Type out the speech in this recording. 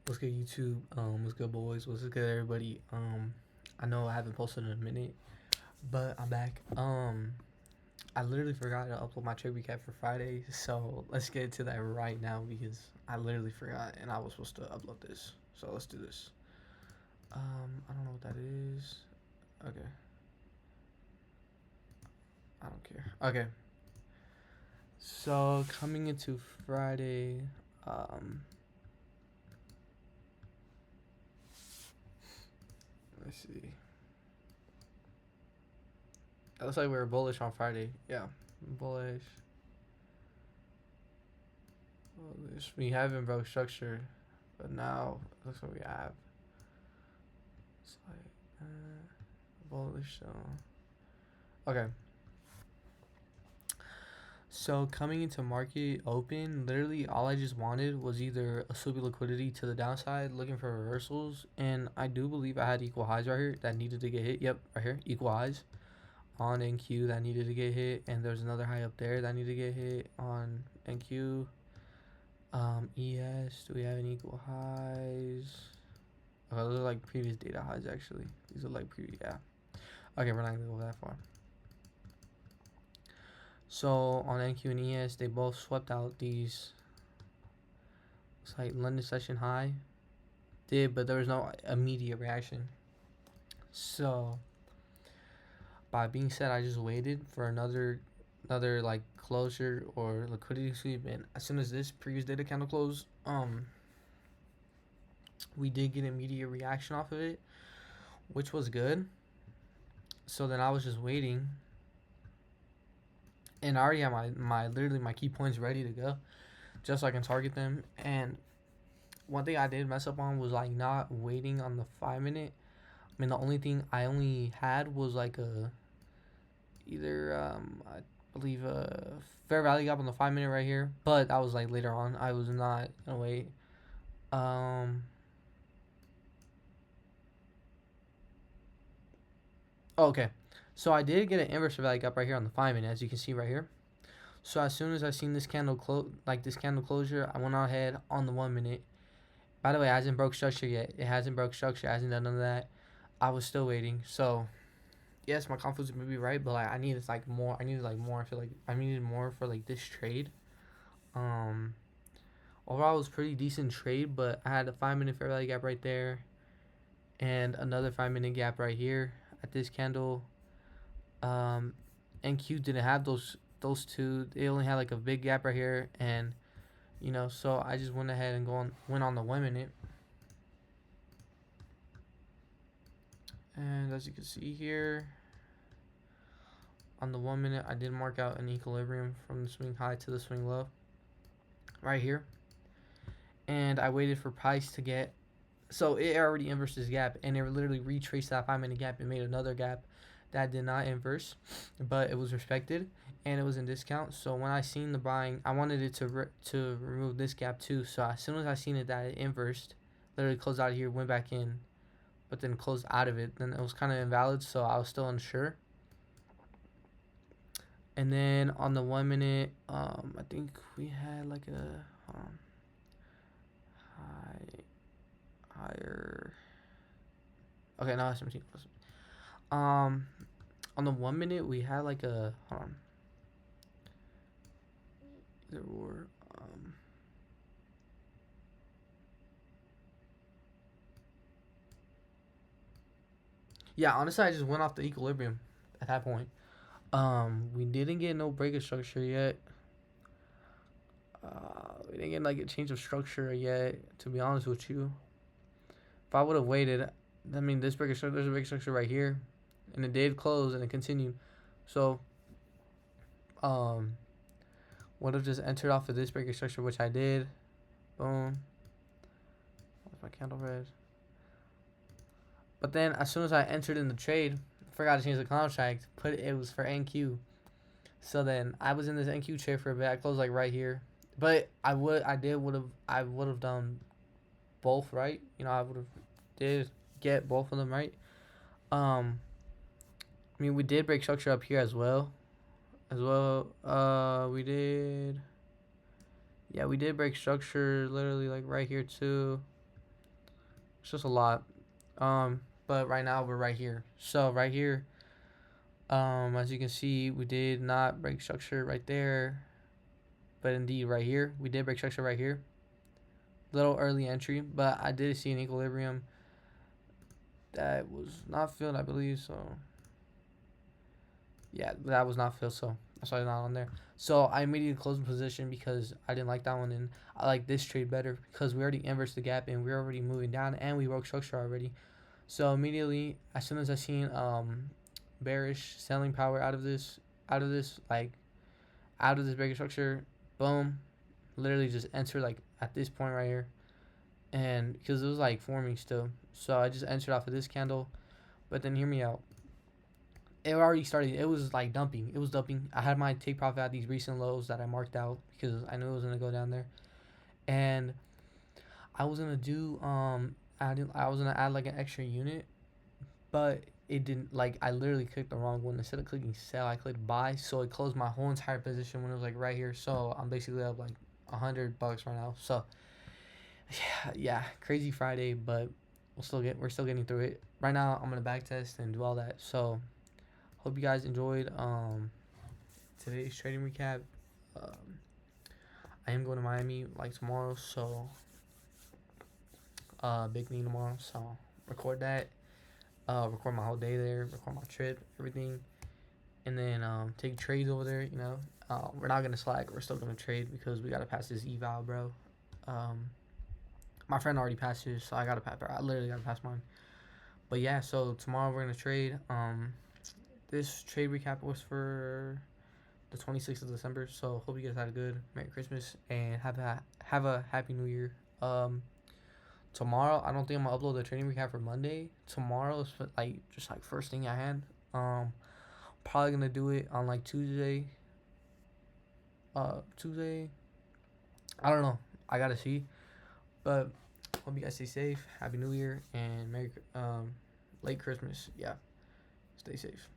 What's good, YouTube? What's good, boys? What's good, everybody? I know I haven't posted in a minute, but I'm back. I literally forgot to upload my trade recap for Friday, so let's get to that right now because I literally forgot and I was supposed to upload this. So let's do this. I don't know what that is. Okay. I don't care. Okay. So coming into Friday, let's see. It looks like we were bullish on Friday. Yeah, bullish. Bullish. We haven't broke structure, but now it looks like we have. It's like bullish. So okay. So coming into market open, literally all I just wanted was either a sweepy liquidity to the downside, looking for reversals, and I do believe I had equal highs right here that needed to get hit. Yep, right here, equal highs on NQ that needed to get hit, and there's another high up there that needed to get hit on NQ. ES, do we have any equal highs? Okay, those are like previous data highs actually. These are like previous, yeah. Okay, we're not gonna go that far. So on NQ and ES, they both swept out these. It's like London session high did, but there was no immediate reaction. So by being said, I just waited for another like closure or liquidity sweep, and as soon as this previous data candle closed, we did get immediate reaction off of it, which was good. So then I was just waiting, and I already have my literally my key points ready to go, just so I can target them. And one thing I did mess up on was like not waiting on the 5-minute. I mean, the only thing I only had was like a either I believe a fair value gap on the 5-minute right here, but that was like later on. I was not gonna wait. Okay, so I did get an inverse value gap right here on the 5-minute, as you can see right here. So as soon as I seen this candle closure, I went ahead on the 1-minute. By the way, it hasn't broke structure yet. It hasn't broke structure. It hasn't done none of that. I was still waiting. So yes, my confidence may be right, but like I needed like more. I needed like more. I feel like I needed more for like this trade. Overall, it was pretty decent trade, but I had a 5-minute fair value gap right there, and another 5-minute gap right here at this candle. NQ didn't have those two. They only had like a big gap right here, and so I just went ahead and went on the 1-minute. And as you can see here, on the 1-minute, I did mark out an equilibrium from the swing high to the swing low right here. And I waited for price to get, so it already inversed this gap, and it literally retraced that 5-minute gap and made another gap that did not inverse, but it was respected, and it was in discount. So when I seen the buying, I wanted it to remove this gap too. So as soon as I seen it that it inversed, literally closed out of here, went back in, but then closed out of it. Then it was kind of invalid, so I was still unsure. And then on the 1-minute, I think we had like a higher. Okay, now it's 17. On the 1-minute, we had like a there were yeah, honestly, I just went off the equilibrium at that point. We didn't get no break of structure yet. We didn't get like a change of structure yet, to be honest with you. If I would have waited, I mean, there's a break of structure right here, and it did close and it continued. So, would have just entered off of this break of structure, which I did. Boom. What's my candle red? But then, as soon as I entered in the trade, I forgot to change the contract. It was for NQ. So then I was in this NQ trade for a bit. I closed like right here, but I would have done both right. I would have did get both of them right. I mean, we did break structure up here as well. We did. Yeah, we did break structure literally like right here too. It's just a lot. But right now we're right here. So right here, as you can see, we did not break structure right there, but indeed right here we did break structure right here. Little early entry, but I did see an equilibrium that was not filled, I believe. So yeah, that was not filled, so that's why it's not on there. So I immediately closed the position because I didn't like that one, and I like this trade better because we already inversed the gap and we're already moving down and we broke structure already. So immediately, as soon as I seen bearish selling power out of this like out of this breaker structure, boom, literally just enter like at this point right here, and because it was like forming still, so I just entered off of this candle. But then hear me out. It already started. It was like dumping. It was dumping. I had my take profit at these recent lows that I marked out because I knew it was gonna go down there, and I was gonna do I was gonna add like an extra unit, but it didn't. Like I literally clicked the wrong one. Instead of clicking sell, I clicked buy, so it closed my whole entire position when it was like right here. So I'm basically up like $100 right now. So yeah, crazy Friday, but we're still getting through it. Right now, I'm gonna back test and do all that. So hope you guys enjoyed today's trading recap. Um, I am going to Miami like tomorrow, so big thing tomorrow. So record that. Record my whole day there. Record my trip, everything, and then take trades over there. You know, we're not gonna slack. We're still gonna trade because we gotta pass this eval, bro. Um, my friend already passed his, so I gotta pass. I literally gotta pass mine. But yeah, so tomorrow we're gonna trade. This trade recap was for the 26th of December. So hope you guys had a good Merry Christmas and have a Happy New Year. Tomorrow I don't think I'm gonna upload the training recap for Monday. Tomorrow is like just like first thing I had. Probably gonna do it on like Tuesday. Tuesday. I don't know. I gotta see. But hope you guys stay safe. Happy New Year and Merry late Christmas. Yeah. Stay safe.